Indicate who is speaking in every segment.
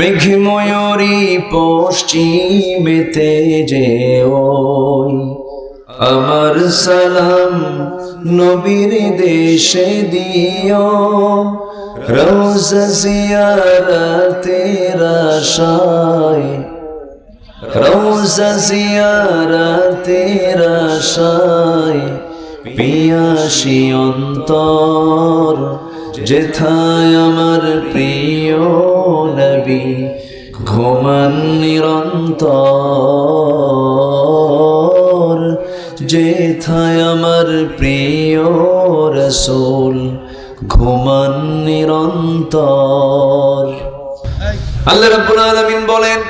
Speaker 1: মেঘময়ূরী পশ্চিমেতে যে ওই আমার সালাম নবীর দেশে দিও, রওজা জিয়ারতের আশায়, রওজা জিয়ারতের আশায় পিয়াসী অন্তর, যেথায় আমার প্রিয় নবী ঘুমান নিরন্তর, যেথায় আমার প্রিয় রাসূল ঘুমান নিরন্তর। আল্লাহ রাব্বুল আলামিন বলেন,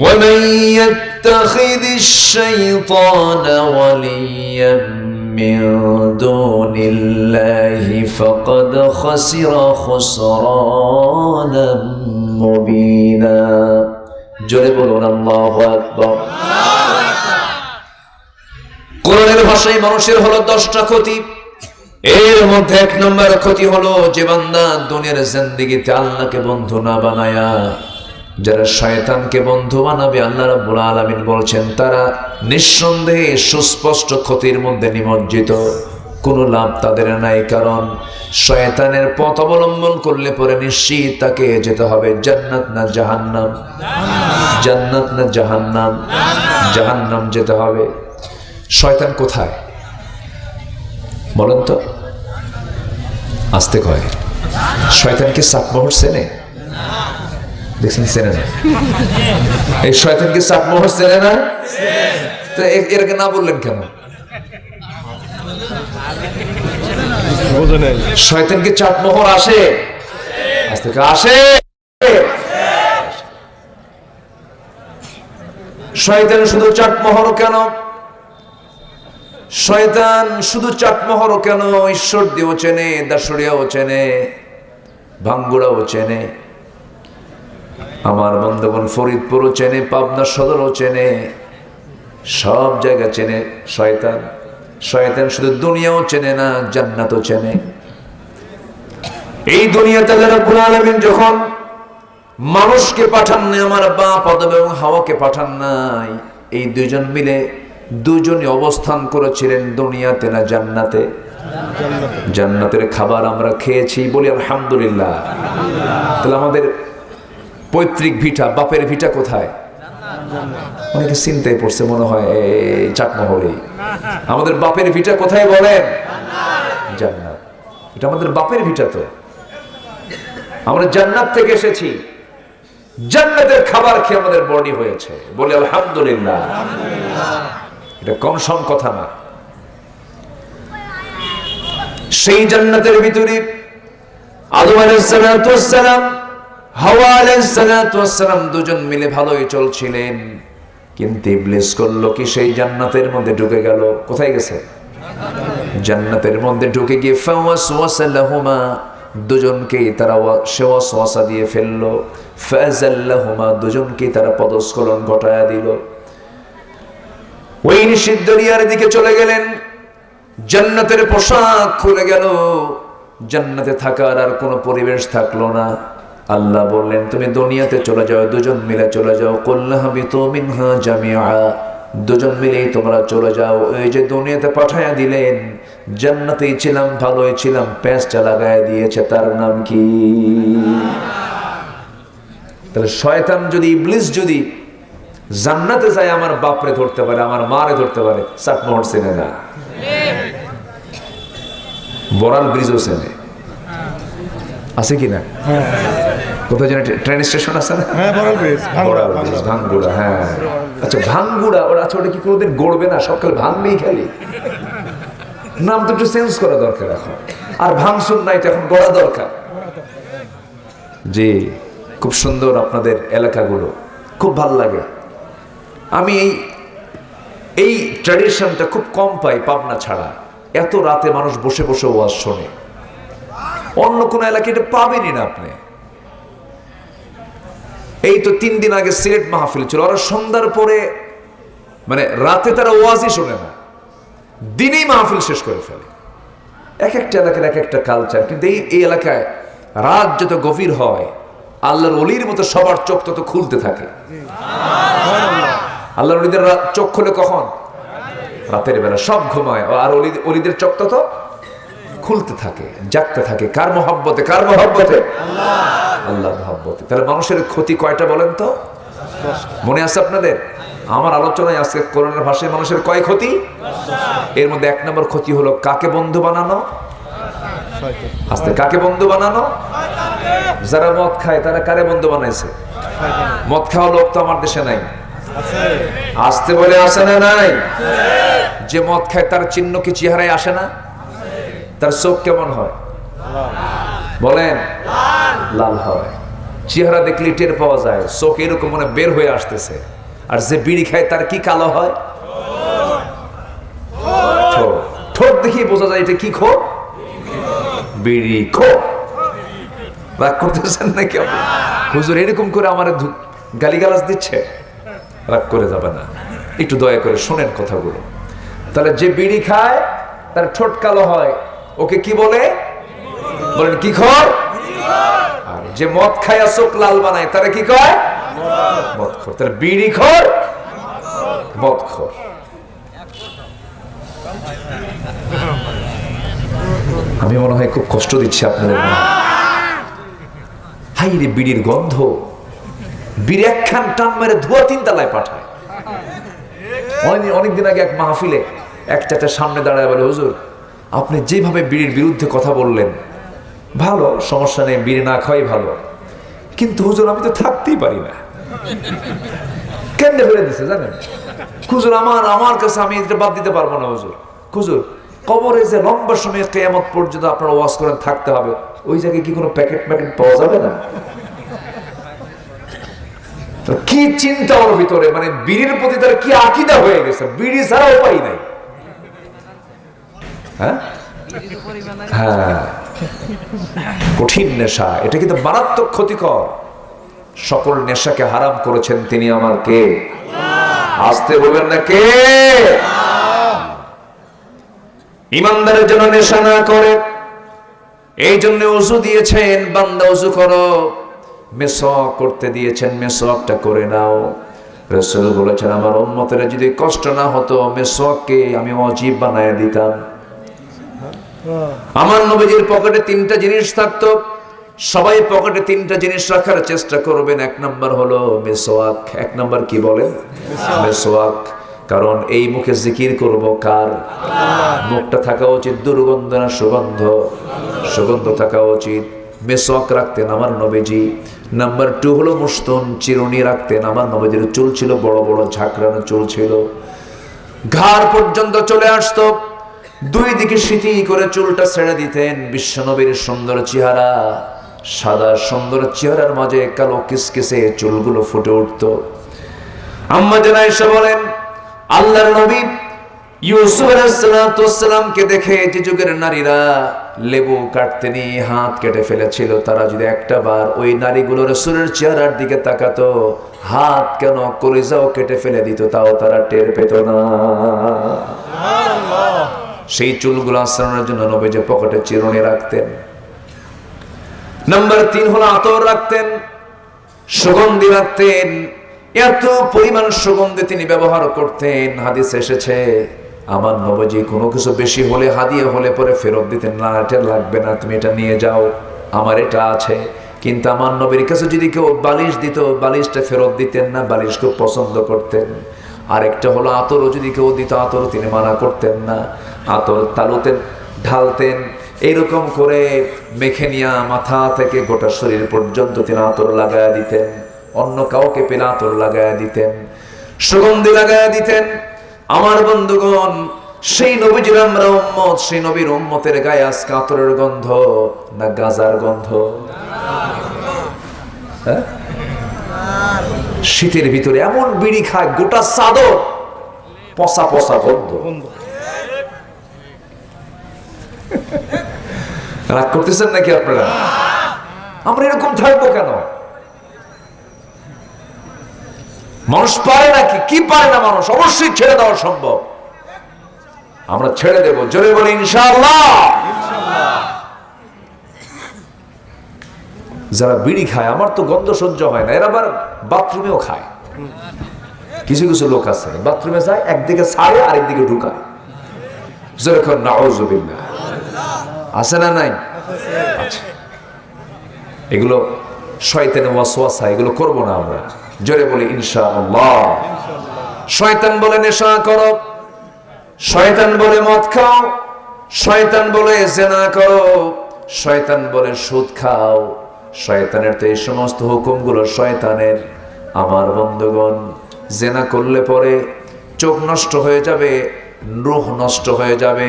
Speaker 1: وَمَن يَتَّخِذِ الشَّيْطَانَ وَلِيًّا مِّن دُونِ اللَّهِ فَقَدْ خَسِرَ خُسْرَانًا مُّبِينًا। জোরে বলুন আল্লাহু আকবার। কোরআনের ভাষায় মানুষের হলো 10টা ক্ষতি। এর মধ্যে 1 নম্বর ক্ষতি হলো যে বান্দা দুনিয়ার জিন্দেগিতে আল্লাহকে বন্ধু না বানায়া যারা শয়তানকে বন্ধু বানাবে, আল্লাহ রাব্বুল আলামিন বলছেন তারা নিঃসন্দেহে সুস্পষ্ট ক্ষতির মধ্যে নিমজ্জিত, কোনো লাভ তাদের নাই। কারণ শয়তানের পথ অবলম্বন করলে পরে নিশ্চিত তাকে যেতে হবে জান্নাত না জাহান্নাম, জান্নাত না জাহান্নাম, জাহান্নাম যেতে হবে। শয়তান কোথায় বলেন তো? আসতে কয় শয়তানকে চাপমোহর চেনে? দেখছেন চেনে না? এই শয়তানকে চাপমোহর চেনে না? তো এরকে না বললেন কেন? শয়তানকে চাপমোহর আসে, আসতে আসে। শয়তান শুধু চাটমোহর কেন? শয়তান শুধু চাটমোহর কেন? ঈশ্বর দিয়েও চেনে, দাসুরিয়াও চেনে, ভাঙ্গুড়াও চেনে, আমার বন্ধুগণ ফরিদপুরও চেনে, পাবনা সদরও চেনে, সব জায়গা চেনে শয়তান। শয়তান শুধু দুনিয়াও চেনে না, জান্নাতও চেনে। এই দুনিয়াতে আল্লাহ রাব্বুল আলামিন যখন মানুষকে পাঠান নাই, আমার বাপ আদম এবং হাওয়াকে পাঠান নাই, এই দুইজন মিলে দুজনই অবস্থান করেছিলেন দুনিয়াতে না জান্নাতে? জান্নাতের খাবার আমরা খেয়েছি, বলি আলহামদুলিল্লাহ। তাহলে আমাদের পৈতৃক ভিটা, বাপের ভিটা কোথায়? অনেকে চিন্তায় পড়ছে মনে হয় চাটমোহরে। আমাদের বাপের ভিটা কোথায় বলেন? জান্নাত। এটা আমাদের বাপের ভিটা। তো আমরা জান্নাত থেকে এসেছি, জান্নাতের খাবার খেয়ে আমাদের বডি হয়েছে, বলি আলহামদুলিল্লাহ। এটা কম সম কথা না। সেই জান্নাতের ভিতরে আদম আলাইহিস সালাতু ওয়াস সালাম, হাওয়া আলাইহিস সালাতু ওয়াস সালাম দুজন মিলে ভালোই চলছিলেন, কিন্তু ইবলিস করলো কি? সেই জান্নাতের মধ্যে ঢুকে গেল। কোথায় গেছে? জান্নাতের মধ্যে ঢুকে গিয়ে ফাওয়াসওয়াসা লাহুমা, দুজনকে তারা ওয়াসওয়াসা দিয়ে ফেললো। ফাযাল্লাহুমা, দুজনকে তারা পদস্খলন ঘটায়া দিল। ওই নিষিদ্ধ দুনিয়ার দিকে চলে গেলেন। জান্নাতের পোশাক খুলে গেল, জান্নাতে থাকার আর কোনো পরিবেশ থাকলো না। আল্লাহ বললেন তুমি দুনিয়াতে চলে যাও, দুজন মিলে চলে যাও। কুল্লা হাবিতু মিনহা জামিআ, দুজন মিলেই তোমরা চলে যাও। এই যে দুনিয়াতে পাঠায়া দিলেন, জান্নাতেই ছিলাম, ভালোই ছিলাম, প্যাঁচটা লাগায় দিয়েছে, তার নাম কি? তাহলে শয়তান যদি, ইবলিস যদি জান্নাতে যায়, আমার বাপরে ধরতে পারে, আমার মারে ধরতে পারে, চাটমোহর চেনে না, বড়াল ব্রিজও চেনে। আছে কিনা? কোথায় যেন ট্রেন স্টেশন আছে না? বড়াল ব্রিজ, ভাঙ্গুড়া। হ্যাঁ, আচ্ছা ভাঙ্গুড়া। ওরা আচ্ছা, ওটা কি কোনোদিন গড়বে না? সকাল ভাঙবেই খালি। নাম তো একটু চেঞ্জ করা দরকার এখন। আর ভাঙসুন নাই, এখন গড়া দরকার। জি, খুব সুন্দর আপনাদের এলাকাগুলো, খুব ভাল লাগে। আমি এই ট্র্যাডিশনটা খুব কম পাই পাবনা ছাড়া। এত রাতে মানুষ বসে বসে ওয়াজ শোনে, অন্য কোন এলাকায় এটা পাবেনই না আপনি। এই তো 3 দিন আগে সিলেট মাহফিল ছিল, ওরা সন্ধ্যার পরে, মানে রাতে তারা ওয়াজই শোনে না, দিনেই মাহফিল শেষ করে ফেলে। এক একটা এলাকার এক একটা কালচার। কিন্তু এই এলাকায় রাত যত গভীর হয়, আল্লাহর ওলির মতো সবার চোখ তত খুলতে থাকে। আল্লাহর ওলিদের চোখ খুলে কখন? রাতের বেলা, সব ঘুমায়, আর ওলিদের চোখ তত খুলতে থাকে, জাগতে থাকে। কার মহব্বতে? কার মহব্বতে? আল্লাহর মহব্বতে। তাহলে মানুষের ক্ষতি কয়টা বলেন তো? মনে আছে আপনাদের? আমার আলোচনায় আজকে কোরআনের ভাষায় মানুষের কয় ক্ষতি? এর মধ্যে 1 নম্বর ক্ষতি হলো কাকে বন্ধু বানানো। আস্তে, কাকে বন্ধু বানানো? যারা মদ খায় তারা কারে বন্ধু বানাইছে? মদ খাওয়া লোক তো আমার দেশে নাই। আসতে বলে আসে না? নাই। যে মদ খায় তার চিহ্ন কি চেহারায় আসে না? তার চোখ কেমন হয় বলেন? লাল হয়। চেহারা দেখলে টের পাওয়া যায়, চোখ এরকম মনে বের হয়ে আসতেছে। আর যে বিড়ি খায় তার কি কালো হয়? ঠোঁট দেখিয়ে বোঝা যায় এটা কি খো? বিড়ি খো। রাগ করতেছেন নাকি আপনি? হুজুর এরকম করে আমার গালিগালাজ দিচ্ছে। রাগ করে যাবে না, একটু দয়া করে শোনেন কথাগুলো। তাহলে যে বিড়ি খায় তার ঠোঁট কালো হয়, ওকে কি বলে? বলেন কি খোর? আর যে মদ খায় চোখ লাল বানায় তারা কি কয়? মদখোর। তাহলে বিড়ি খোর, মদখোর। আমি মনে হয় খুব কষ্ট দিচ্ছি আপনাদের। হাই রে, বিড়ির গন্ধ! বিড়ি একখান টান মেরে ধোয়া 3 তলায় পাঠায়। অনেকদিন আগে এক মাহফিলে এক চাচা সামনে দাঁড়ায় বলে, হুজুর আপনি যেভাবে বিড়ির বিরুদ্ধে কথা বললেন, ভালো, সমস্যা নেই, বিড়ি না খাওয়াই ভালো, কিন্তু হুজুর আমি তো থাকতেই পারি না। কেন্দ্রে ফেলে দিছে জানেন হুজুর? আমার কাছে আমি এটা বাদ দিতে পারবো না হুজুর। হুজুর কবরে যে লম্বা সময় কিয়ামত পর্যন্ত আপনারা ওয়াজ করেন থাকতে হবে, ওই জায়গায় কি কোনো প্যাকেট পাওয়া যাবে না? কি চিন্তা ওর ভিতরে, মানে বিড়ির প্রতি তার কি আকীদা হয়ে গেছে, বিড়ি ছাড়া উপায় নাই। হ্যাঁ, কঠিন নেশা, এটা কিন্তু মারাত্মক ক্ষতিকর। সকল নেশাকে হারাম করেছেন তিনি আমার কে? আসতে বলবেন না কে? ইমানদারের জন্য নেশা না করে, এই জন্য ওযু দিয়েছেন, বান্দা ওযু করো। মেসওয়াক করতে দিয়েছেন, মেসওয়াকটা করে নাও। রাসূল বলেছেন আমার উম্মতের যদি কষ্ট না হতো মেসওয়াককে আমি ওয়াজিব বানায় দিতাম। আমার নবীজির পকেটে 3টা জিনিস থাকতো। সবাই পকেটে 3টা জিনিস রাখার চেষ্টা করবেন। 1 নম্বর হলো মেসওয়াক। 1 নম্বর কি বলেন? মেসওয়াক। কারণ এই মুখে জিকির করব কার? মুখটা থাকা উচিত দুর্গন্ধ না সুগন্ধ? সুগন্ধ থাকা উচিত। মেসওয়াক রাখতেন আমার নবীজি। নাম্বার 2 হলো মুস্তুন, চিরুনি রাখতেন। আমার নবীজির চুল ছিল বড় বড় ঝাঁকড়ানো চুল ছিল, ঘাড় পর্যন্ত চলে আসতো। 2 দিকে সিটি করে চুলটা ছেড়ে দিতেন। বিশ্বনবীর সুন্দর চেহারা, সাদা সুন্দর চেহারার মাঝে কালো কিসকিসে চুলগুলো ফুটে উঠত। আম্মা জান আয়েশা বলেন আল্লাহর নবী ইউসুফ আলাইহিস সালামকে দেখে যে যুগের নারীরা লেবু কাটতে নিয়ে হাত কেটে ফেলেছিল, তারা যদি একটা বার ওই নারীগুলো রাসূলের চেহারার দিকে তাকাতো, হাত কেন কলিজাও কেটে ফেলে দিত, তাও তারা টের পেত না। সুবহানাল্লাহ। সেই চুলগুলো আঁচড়ানোর জন্য নবীজি পকেটে চিরুনি রাখতেন। নাম্বার 3 হলো আতর রাখতেন, সুগন্ধি রাখতেন। এত পরিমাণ সুগন্ধি তিনি ব্যবহার করতেন। হাদিসে এসেছে আমার নবীজি কোনো কিছু বেশি হলে, হাদিয়া হলে পরে ফেরত দিতেন না, এটা লাগবে না, তুমি এটা নিয়ে যাও, আমার এটা আছে। কিন্তু আমার নবীর কাছে যদি কেউ বালিশ দিত, বালিশটা ফেরত দিতেন না, বালিশ খুব পছন্দ করতেন। আরেকটা হলো আতরও যদি কেউ দিত, আতরও তিনি মানা করতেন না। আতর তালুতে ঢালতেন, এইরকম করে মেখে নিয়ে মাথা থেকে গোটা শরীর পর্যন্ত তিনি আতর লাগায়া দিতেন। অন্য কাউকে পেলে আতর লাগায়া দিতেন, সুগন্ধি লাগায়া দিতেন। আমার বন্ধুগণ, সেই নবীজির আমরা উম্মত, সেই নবীর উম্মতের গায়ে আজকে আতরের গন্ধ না গাজার গন্ধ? হ্যাঁ, শীতের ভিতরে এমন বিড়ি খায় গোটা চাদর পচা পচা গন্ধ। রাগ করতেছেন নাকি আপনারা? আমরা এরকম থাকবো কেন? মানুষ পারে নাকি? কি পারে না মানুষ? অবশ্যই ছেড়ে দেওয়া সম্ভব। আমরা ছেড়ে দেব, জোরে বলে ইনশাআল্লাহ। যারা বিড়ি খায়, আমার তো গন্ধ সহ্য হয় না, এরা আবার বাথরুমেও খায়। কিছু কিছু লোক আছে বাথরুমে যায়, একদিকে ছাড়ে আরেকদিকে ঢুকায়। যেরকম নাউযুবিল্লাহ আছে না নাই? আচ্ছা, এগুলো শয়তানের ওয়াসওয়াসা, এগুলো করব না আমরা। জোরে বলি ইনশাআল্লাহ। শয়তান বলে নেশা করো, শয়তান বলে মদ খাও, শয়তান বলে জেনা করো, শয়তান বলে সুদ খাও। শয়তানের তো এই সমস্ত হুকুমগুলো শয়তানের। আমার বন্ধুগণ, জেনা করলে পরে চোখ নষ্ট হয়ে যাবে, রূহ নষ্ট হয়ে যাবে।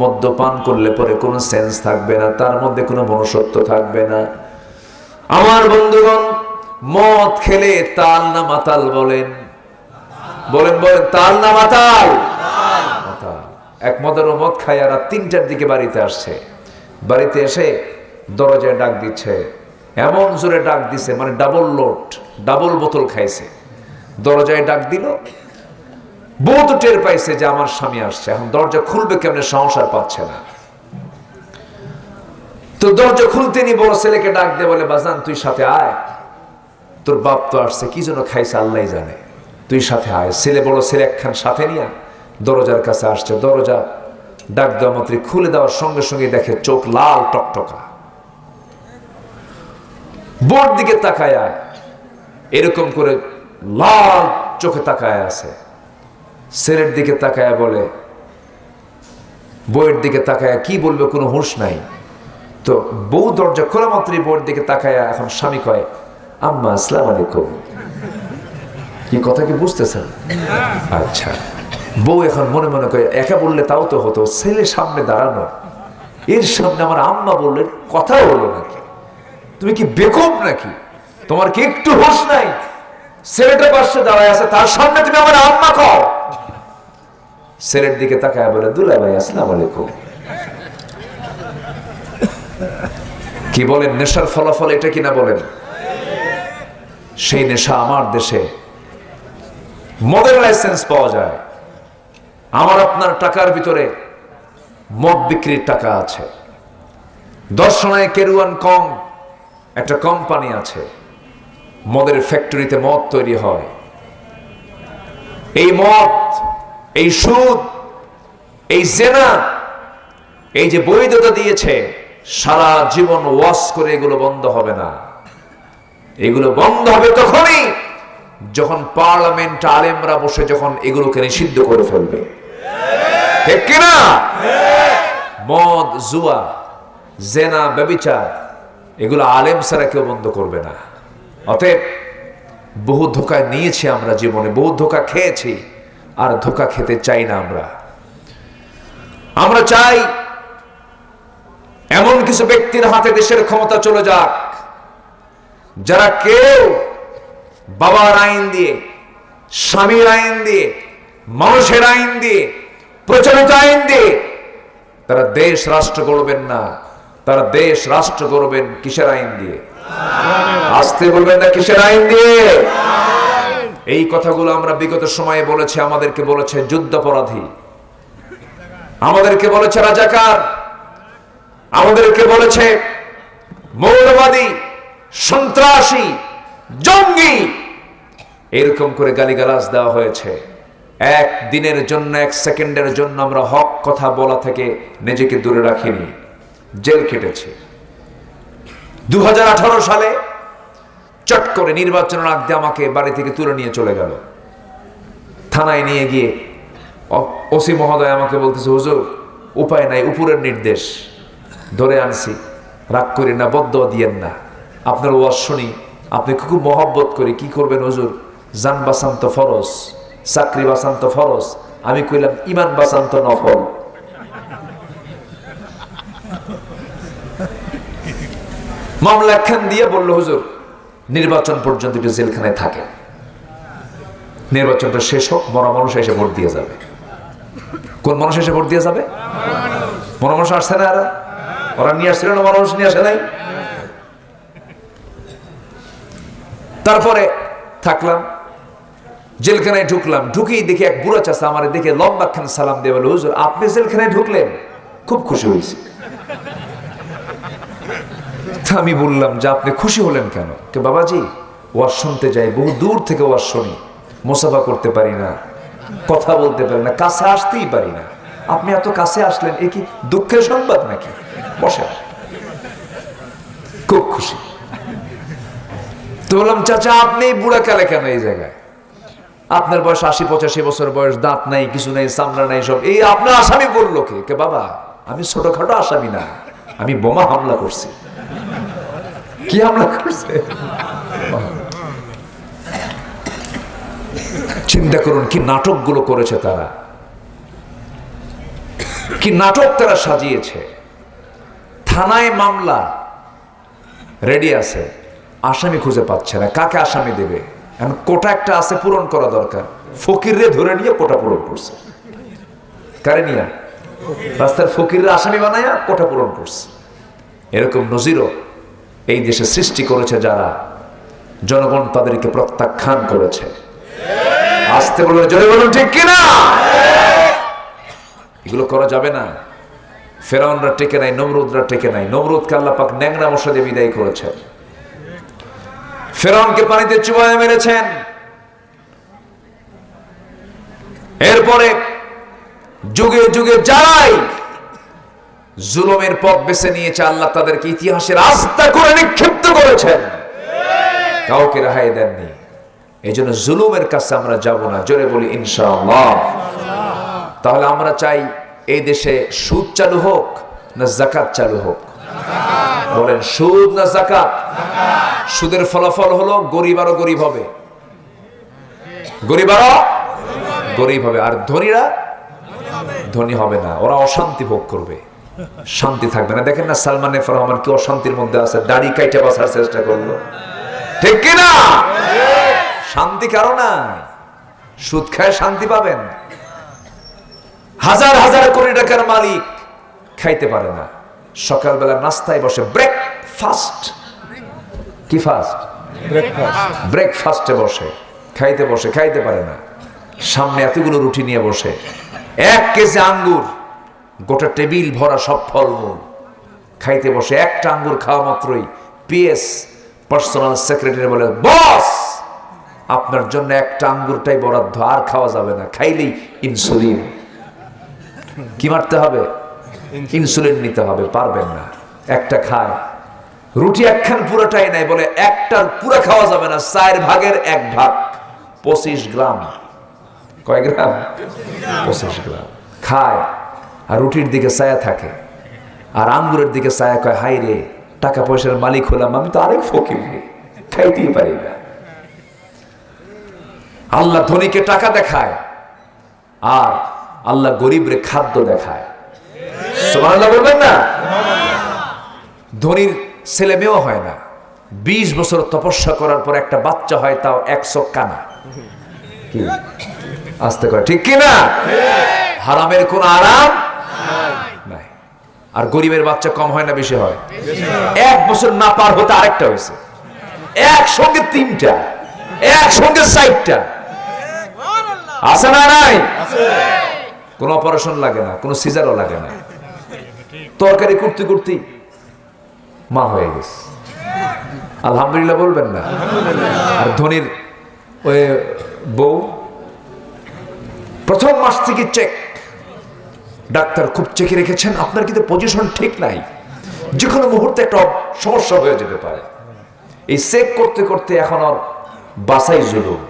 Speaker 1: মদ্যপান করলে পরে কোনো সেন্স থাকবে না, তার মধ্যে কোনো মনুষ্যত্ব থাকবে না। আমার বন্ধুগণ, মদ খেলে তাল না মাতাল বলেন? বলেন বলেন, তাল না মাতাল? মাতাল। এক মদেরও মদ খায় আর 3টার দিকে বাড়িতে আসছে। বাড়িতে এসে দরজায় ডাক দিচ্ছে, এমন জোরে ডাক দিছে, মানে ডাবল লোড, ডাবল বোতল খাইছে। দরজায় ডাক দিল, বউ তো টের পাইছে যে আমার স্বামী আসছে, এখন দরজা খুলবে কেমনে, সংসার পাচ্ছে না। তো দরজা খুলতে নি বড় ছেলেকে ডাক দিয়ে বলে, বাজান তুই সাথে আয়, তোর বাপ তো আসছে, কি জন্য খাইছে আল্লাহ জানে, তুই সাথে আয়। ছেলে বড় ছেলে একখান সাথে নিয়ে দরজার কাছে আসছে। দরজা ডাক দেওয়া মাত্র খুলে দেওয়ার সঙ্গে সঙ্গে দেখে চোখ লাল টকটকা। বোর দিকে তাকায়, এরকম করে লাল চোখে তাকায় আছে। ছেলের দিকে তাকায় বলে, বউয়ের দিকে তাকায় কি বলবে কোনো হুঁশ নাই। তো বউ দরজা খোলা মাত্রই বউয়ের দিকে তাকায়, এখন স্বামী কয়, আম্মা আসসালামু আলাইকুম। কি কথা কি বুঝতেছেন? আচ্ছা। বউ এখন মনে মনে করে, একা বললে তাও তো হতো, ছেলে সামনে দাঁড়ানো, এর সামনে আমার আম্মা বললে কথা হলো নাকি? তুমি কি বেকুব নাকি? তোমার কি একটু হুঁশ নাই? ছেলেটা পাশে দাঁড়ায় আছে, তার সামনে তুমি আমার আম্মা কও। ছেলের দিকে তাকায় বলে, দুলা ভাই আসসালামু আলাইকুম। কি বলেন, নেশার ফলাফল এটা কিনা বলেন? সেই নেশা আমার দেশে মদের লাইসেন্স পাওয়া যায়। আমার আপনার টাকার ভিতরে মদ বিক্রির টাকা আছে। দর্শনায় কেরুয়ান কং একটা কোম্পানি আছে, মদের ফ্যাক্টরিতে মদ তৈরি হয়। এই মদ, এই সুদ, এই জেনা, এই যে বৈধতা দিয়েছে, সারা জীবন ওয়াশ করে এগুলো বন্ধ হবে না। এগুলো বন্ধ হবে তখনই যখন পার্লামেন্ট আলেমরা বসে যখন এগুলোকে নিষিদ্ধ করে ফেলবে। ঠিক কিনা? মদ, জুয়া, জেনা, ব্যভিচার, এগুলো আলেম ছাড়া কেউ বন্ধ করবে না। অতএব বহু ধোঁকা নিয়েছি আমরা জীবনে, বহু ধোঁকা খেয়েছি, আর ধোঁকা খেতে চাই না। আমরা চাই এমন কিছু ব্যক্তির হাতে দেশের ক্ষমতা চলে যাক, যারা কেউ বাবার আইন দিয়ে, স্বামীর আইন দিয়ে, মানুষের আইন দিয়ে, প্রচলিত আইন দিয়ে তারা দেশ রাষ্ট্র গড়বেন না। তারা দেশ রাষ্ট্র গড়বেন কিসের আইন দিয়ে? আসতে বলবেন না, কিসের আইন দিয়ে? এই কথাগুলো আমরা বিগত সময়ে বলেছি। আমাদেরকে বলেছে যুদ্ধাপরাধী, আমাদেরকে বলেছে রাজাকার, আমাদেরকে বলেছে মৌলবাদী, সন্ত্রাসী, জঙ্গি, এরকম করে গালিগালাজ দেওয়া হয়েছে। এক দিনের জন্য, এক সেকেন্ডের জন্য আমরা হক কথা বলা থেকে নিজেকে দূরে রাখিনি, জেল কেটেছি। 2018 সালে চট করে নির্বাচনের আগ দিয়ে আমাকে বাড়ি থেকে তুলে নিয়ে চলে গেল। থানায় নিয়ে গিয়ে ওসি মহোদয় আমাকে বলতেছে, হুজুর উপায় নাই, উপরের নির্দেশ, ধরে আনছি, রাগ করি না, বদদোয়া দিয়েন না, আপনার ওয়াজ শুনি, আপনি খুব মহব্বত করি, কি করবেন হুজুর, জান বাঁচান তো ফরজ, চাকরি বাঁচান তো ফরজ। আমি কইলাম ইমান বাঁচান তো নফল। মামলা একখান দিয়ে বলল, হুজুর নির্বাচন পর্যন্ত একটু জেলখানায় থাকে, নির্বাচনটা শেষ হোক, মরা মানুষ এসে ভোট দিয়ে যাবে। কোন মানুষ এসে ভোট দিয়ে যাবে? মরা মানুষ আসছে না, ওরা নিয়ে আসছিল না, মরা মানুষ নিয়ে আসে নাই। তারপরে থাকলাম, জেলখানায় ঢুকলাম, ঢুকেই দেখি এক বুড়া চাচা আমার দেখে লম্বা খান সালাম দিয়ে বলে, হুজুর আপনি জেলখানায় ঢুকলেন, খুব খুশি হয়েছি। তা আমি বললাম যে আপনি খুশি হলেন কেন? কে বাবাজি, ওয়াজ শুনতে যাই, বহু দূর থেকে ওয়াজ শুনি, মুসাফা করতে পারি না, কথা বলতে পারি না, কাছে আসতেই পারি না, আপনি এত কাছে আসলেন, এ কি দুঃখের সংবাদ নাকি? বসে, খুব খুশি। তো বললাম চাচা আপনি বুড়া কালে কেন এই জায়গায়? আপনার বয়স 80-85 বছর বয়স, দাঁত নাই, কিছু নাই, চামড়া নাই, সব এই আপনার আসামি বললো কে? কে বাবা, আমি ছোটখাটো আসামি না, আমি বোমা হামলা করছি। কি হামলা করছে? চিন্তা করুন কি নাটকগুলো করেছে তারা, কি নাটক তারা সাজিয়েছে। থানায় মামলা রেডি আছে, আসামি খুঁজে পাচ্ছে না, কাকে আসামি দেবে? এখন কোটা একটা আছে, পূরণ করা দরকার, ফকিররে ধরে নিয়ে কোটা পূরণ করছে। কারে নিয়ে? রাস্তার ফকিররে আসামি বানায়া কোটা পূরণ করছে। এরকম নজিরও এই দেশে সৃষ্টি করেছে যারা, জনগণ তাদেরকে প্রত্যাখ্যান করেছে। আসতে বলুন, জোরে বলুন, ঠিক কিনা? এগুলো করা যাবে না। ফেরাউনরা টেকে নাই, নমরুদরা টেকে নাই। নমরুদকে আল্লাহ পাক ন্যাংরা মশা দিয়ে বিদায় করেছেন, ফেরাউনকে পানিতে চুবায় মেরেছেন। এরপরে যুগে যুগে যারাই জুলুমের পথ বেছে নিয়েছে, আল্লাহ তাদেরকে ইতিহাসের আস্থা করে নিক্ষিপ্ত করেছেন, কাউকে রেহাই দেননি। এই জন্য জুলুমের কাছে আমরা যাব না, জোরে বলি ইনশাআল্লাহ। তাহলে আমরা চাই এই দেশে সুদ চালু হোক না যাকাত চালু হোক? বলেন, সুদ না যাকাত? সুদের ফলাফল হলো গরিব আরো গরিব হবে, গরিব আরো গরিব হবে, আর ধনীরা ধনী হবে না। ওরা অশান্তি ভোগ করবে, শান্তি থাকবে না। দেখেন না সালমান এফ রহমান কি অশান্তির মধ্যে আছে, দাড়ি কাইটে বাঁচার চেষ্টা করলো, ঠিক কিনা? শান্তি কারো নাই। সুদ খায় শান্তি পাবেন? হাজার হাজার কোটি টাকার মালিক খাইতে পারে না, সকালবেলা নাস্তায় বসে ব্রেকফাস্ট, কি ফাস্ট? ব্রেকফাস্টে বসে খাইতে বসে, খাইতে পারে না। সামনে এতগুলো রুটি নিয়ে বসে, 1 কেজি আঙ্গুর, গোটা টেবিল ভরা সব ফলমূল, খাইতে বসে একটা আঙ্গুর খাওয়া মাত্রই পিএস পার্সোনাল সেক্রেটারি বলে, বস আপনার জন্য একটা আঙ্গুরটাই বরাদ্দ, আর খাওয়া যাবে না, খাইলেই ইনসুলিন। কি মারতে হবে? ইনসুলিন নিতে হবে, পারবেন না। একটা খায়, রুটি একখান পুরোটাই নাই, বলে একটার পুরো খাওয়া যাবে না, 4 ভাগের 1 ভাগ, 25 গ্রাম। কয় গ্রাম? 25 গ্রাম খায়, আর রুটির দিকে ছায়া থাকে, আর আঙ্গুরের দিকে ছায়া, কয় হাই রে, টাকা পয়সার মালিক হলাম, আমি তো আরেক ফকির, খাইতেই পারি না। আল্লাহ ধনীকে টাকা দেখায়, আর আল্লাহ গরিবরে খাদ্য দেখায়। সুবহানাল্লাহ বলবেন না? ধনীর ছেলে মেয়েও হয় না, 20 বছর তপস্যা করার পর একটা বাচ্চা হয়, তাও 100 কানা। কি আস্তে করে, ঠিক কিনা? হারামের কোন আরাম নাই। আর গরিবের বাচ্চা কম হয় না বেশি হয়? 1 বছর না পার হতে আরেকটা হয়েছে, একসঙ্গে 3টা, একসঙ্গে 4টা। আছে না? নাই? কোন অপারেশন লাগে না, কোন সিজারও লাগে না, তরকারি করতে করতে মা হয়ে গেছে। আলহামদুলিল্লাহ বলবেন না? আর ধনীর ওই বউ প্রথম মাস থেকে চেক, ডাক্তার খুব চেকে রেখেছেন, আপনার কিন্তু পজিশন ঠিক নাই, যে কোনো মুহূর্তে একটা সমস্যা হয়ে যেতে পারে। এই চেক করতে করতে এখন আর বাসাই জুলুম,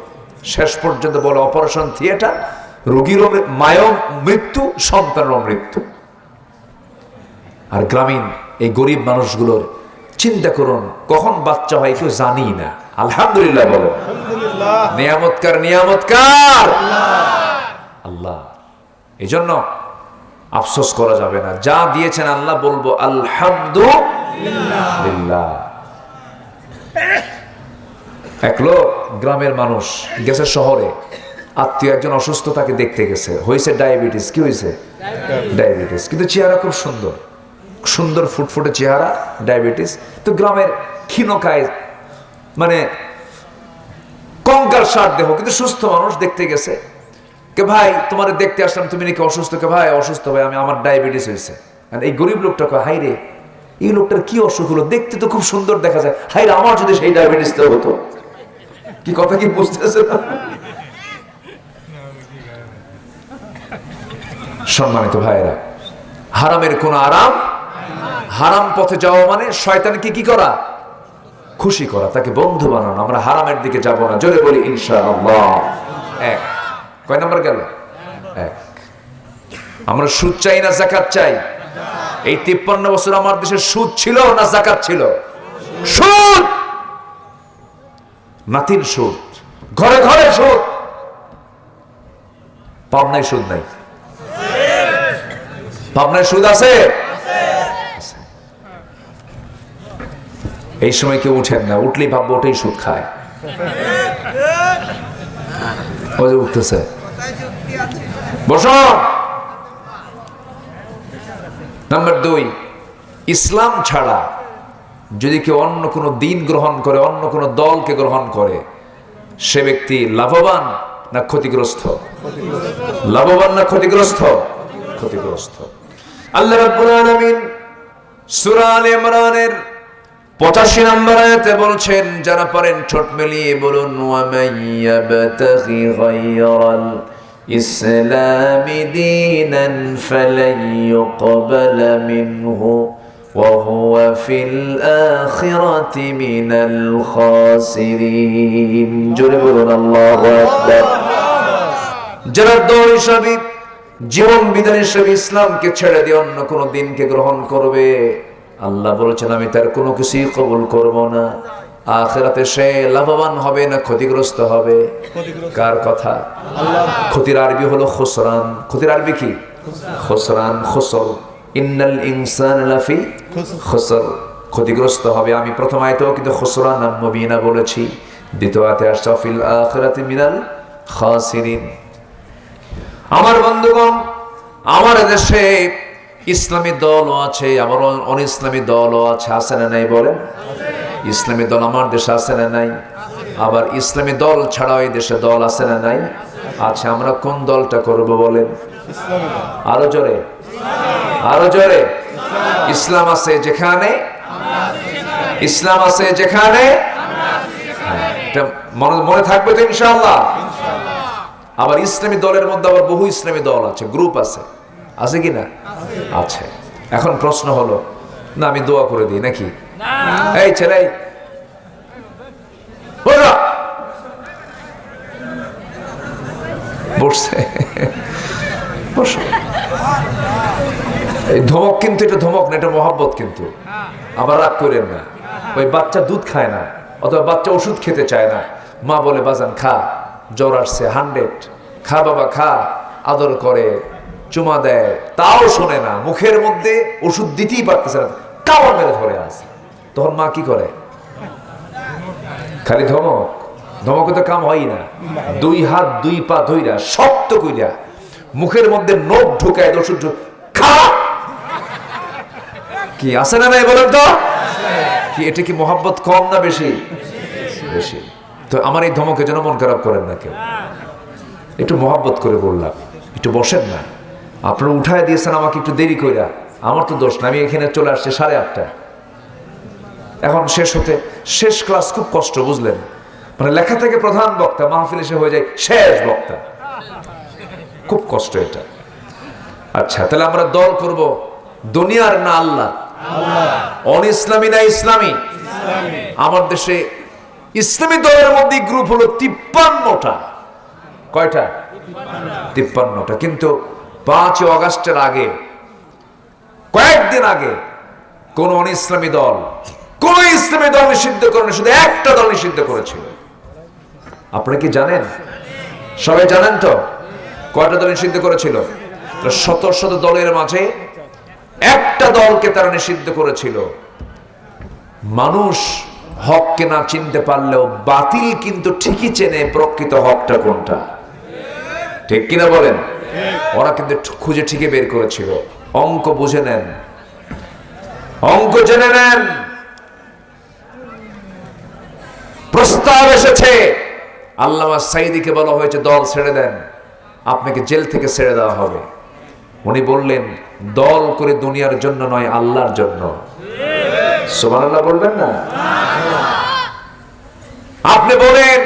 Speaker 1: শেষ পর্যন্ত বলে অপারেশন থিয়েটার, রোগীরও মায়ের মৃত্যু, সন্তানেরও মৃত্যু। আর গ্রামীণ এই গরিব মানুষগুলোর চিন্তা করুন, কখন বাচ্চা হয় কেউ জানি না। আলহামদুলিল্লাহ বলো, নিয়ামতকার নিয়ামতকার আল্লাহ। এই জন্য আফসোস করা যাবে না, যা দিয়েছেন আল্লাহ বলবো আলহামদুলিল্লাহ। এক লোক, গ্রামের মানুষ, গেছে শহরে, আত্মীয় একজন অসুস্থ, তাকে দেখতে গেছে, হয়েছে ডায়াবেটিস। কি হয়েছে? ডায়াবেটিস। কিন্তু চেহারা খুব সুন্দর, সুন্দর ফুটফুটে চেহারা, ডায়াবেটিস। তো গ্রামের ক্ষীণকায়, মানে কঙ্কাল সার দেহ, কিন্তু সুস্থ মানুষ, দেখতে গেছে। কে ভাই, তোমার দেখতে আসলাম, তুমি নাকি অসুস্থ? কে ভাই অসুস্থ, ভাই আমি, আমার ডায়াবেটিস হয়েছে। এই গরিব লোকটা কয়, হাই রে, এই লোকটার কি অসুখ হলো, দেখতে তো খুব সুন্দর দেখা যায়, হাই আমার যদি সেই ডায়াবেটিস হতো। কি কথা কি বুঝতেছে না? সম্মানিত ভাইয়েরা, হারামের কোন আরাম, হারাম পথে যাওয়া মানে শয়তানকে কি করা, খুশি করা, তাকে বন্ধু বানানো। আমরা হারামের দিকে যাব না, জোরে বলি ইনশাআল্লাহ। এক, কয় নাম্বার গেল? এক। আমরা সুদ চাই না যাকাত চাই? এই 53 বছর আমার দেশে সুদ ছিল না যাকাত ছিল? সুদ, নাতির সুদ, ঘরে ঘরে সুদ। পাবনায় সুদ নাই? পাবনায় সুদ আছে? এই সময় কেউ উঠেন না, উঠলেই ভাববো ওটাই সুদ খায়। উঠতেছে, বসো। নাম্বার 2, ইসলাম ছাড়া যদি কেউ অন্য কোনো দিন গ্রহণ করে, অন্য কোনো দলকে গ্রহণ করে, সে ব্যক্তি লাভবান না ক্ষতিগ্রস্ত? লাভবান না ক্ষতিগ্রস্ত? ক্ষতিগ্রস্ত। আল্লাহ রাব্বুল আলামিন সূরা আলে ইমরানের 85 নম্বর আয়াতে বলছেন, যারা পারেন ঠোঁট মিলিয়ে বলুন, ওয়া মাইয়াবতাগি গায়রাল ইসলামি দীনান ফালান ইউকবালা মিনহু ওয়া হুয়া ফিল আখিরাতি মিনাল খাসিরিন। জোরে বলুন আল্লাহু আকবার। যারা দল হিসাবে, জীবন বিধান হিসাবে ইসলামকে ছেড়ে দিয়ে অন্য কোনো দিনকে গ্রহণ করবে, আল্লাহ বলেছেন আমি তার কোনো কিছুই কবুল করব না। আখিরাতে সে লাভবান হবে না ক্ষতিগ্রস্ত হবে? কার কথা? ক্ষতির আরবি হলো খুসরান। ক্ষতির আরবি কি? খুসরান, খুসর। ইন্নাল ইনসানা লাফি খুসর, ক্ষতিগ্রস্ত হবে। আমি প্রথম আয়াতেও কিন্তু খুসরান মুবিনা বলেছি, দ্বিতীয় আয়াতে আসছে ফিল আখিরাতি মিনাল খাসিরিন। আমার বন্ধুগণ, আমার দেশে ইসলামী দলও আছে, আবার অন ইসলামী দলও আছে, আছে না নাই বলেন? ইসলামী দল আমার দেশে আছে না নাই? আবার ইসলামী দল ছাড়াও এই দেশে দল আছে না নাই? আছে। আমরা কোন দলটা করব বলেন? আরো জোরে, আরো জোরে। ইসলাম আছে যেখানে, ইসলাম আছে যেখানে, এটা মনে থাকবে তো ইনশাআল্লাহ। আবার ইসলামী দলের মধ্যে আবার বহু ইসলামী দল আছে, গ্রুপ আছে, আছে কি না? আছে। এখন প্রশ্ন হলো, না আমি দোয়া করে দিই নাকি? এই ছেলে বসছে, এই ধমক কিন্তু এটা ধমক না, এটা মহব্বত কিন্তু। আবার রাগ করেন না। ওই বাচ্চা দুধ খায় না, অথবা বাচ্চা ওষুধ খেতে চায় না, মা বলে বাজান খা, জ্বর আসছে 100, খা বাবা খা, আদর করে, চুমা দেয়, তাও শোনে না, মুখের মধ্যে ওষুধ দিতেই পারতেছে না, কামড় মেরে ধরে আছে। তখন মা কি করে? খালি ধমক। ধমকে তো কাম হয় না। 2 হাত 2 পা ধইরা শক্ত কইরা মুখের মধ্যে নখ ঢুকায় ওষুধ খা। কি আছে না নাই বলেন তো? কি এটা কি মহব্বত কম না বেশি? বেশি। তো আমার এই ধমকে যেন মন খারাপ করেন না কেউ, একটু মহব্বত করে বললাম, একটু বসেন না। আপনারা উঠায় দিয়েছেন আমাকে একটু দেরি কইরা, আমার তো দোষ না, আমি এখানে চলে আসছি 8:30। এখন শেষ হতে, শেষ ক্লাস খুব কষ্ট, বুঝলেন? মানে লেখা থেকে প্রধান বক্তা, মাহফিল এসে হয়ে যায় শেষ বক্তা, খুব কষ্ট এটা। আচ্ছা, তাহলে আমরা দল করব দুনিয়ার না আল্লাহ? অন ইসলামী না ইসলামী? আমার দেশে ইসলামী দলের মধ্যে গ্রুপ হলো 53টা। কয়টা? 53টা। কিন্তু 5 আগস্টের আগে, কয়েকদিন আগে, কোন অন ইসলামী দল, কোন ইসলামী দল নিষিদ্ধ করেনি, শুধু একটা দল নিষিদ্ধ করেছিল। আপনারা কি জানেন? সবাই জানেন তো? কয়টা দল নিষিদ্ধ করেছিল? শত শত দলের মাঝে একটা দলকে তারা নিষিদ্ধ করেছিল। মানুষ হককে না চিনতে পারলেও বাতিল কিন্তু ঠিকই চেনে প্রকৃত হকটা কোনটা, ঠিক কিনা বলেন? ওরা কিন্তু খুঁজে ঠিকই বের করেছিল। অঙ্ক বুঝে নেন, অঙ্ক জেনে নেন। প্রস্তাব এসেছে, আল্লামা সাইদিকে বলা হয়েছে দল ছেড়ে দেন, আপনাকে জেল থেকে ছেড়ে দেওয়া হবে। উনি বললেন দল করে দুনিয়ার জন্য নয়, আল্লাহর জন্য। সুবহানাল্লাহ বলবেন না? আপনি বলেন